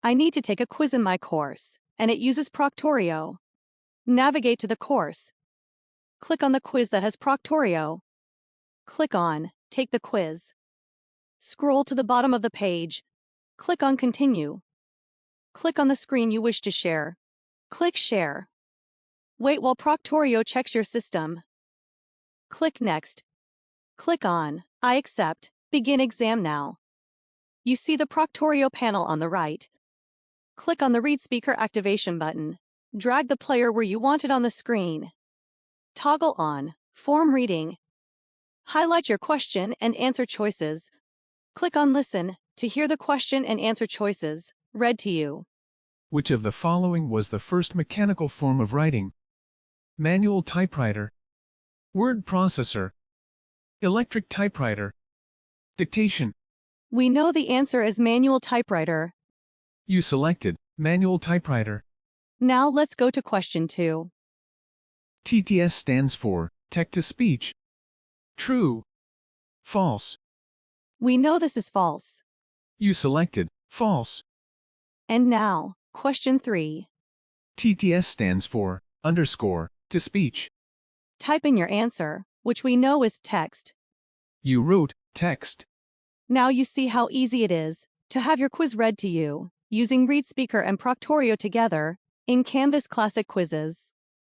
I need to take a quiz in my course, and it uses Proctorio. Navigate to the course. Click on the quiz that has Proctorio. Click on Take the quiz. Scroll to the bottom of the page. Click on Continue. Click on the screen you wish to share. Click Share. Wait while Proctorio checks your system. Click Next. Click on I accept. Begin exam now. You see the Proctorio panel on the right. Click on the ReadSpeaker activation button. Drag the player where you want it on the screen. Toggle on Form Reading. Highlight your question and answer choices. Click on Listen to hear the question and answer choices read to you. Which of the following was the first mechanical form of writing? Manual typewriter, word processor, electric typewriter, dictation. We know the answer is manual typewriter. You selected manual typewriter. Now let's go to question 2. TTS stands for text-to-speech. True. False. We know this is false. You selected false. And now, question 3. TTS stands for underscore to speech. Type in your answer, which we know is text. You wrote text. Now you see how easy it is to have your quiz read to you using ReadSpeaker and Proctorio together in Canvas Classic Quizzes.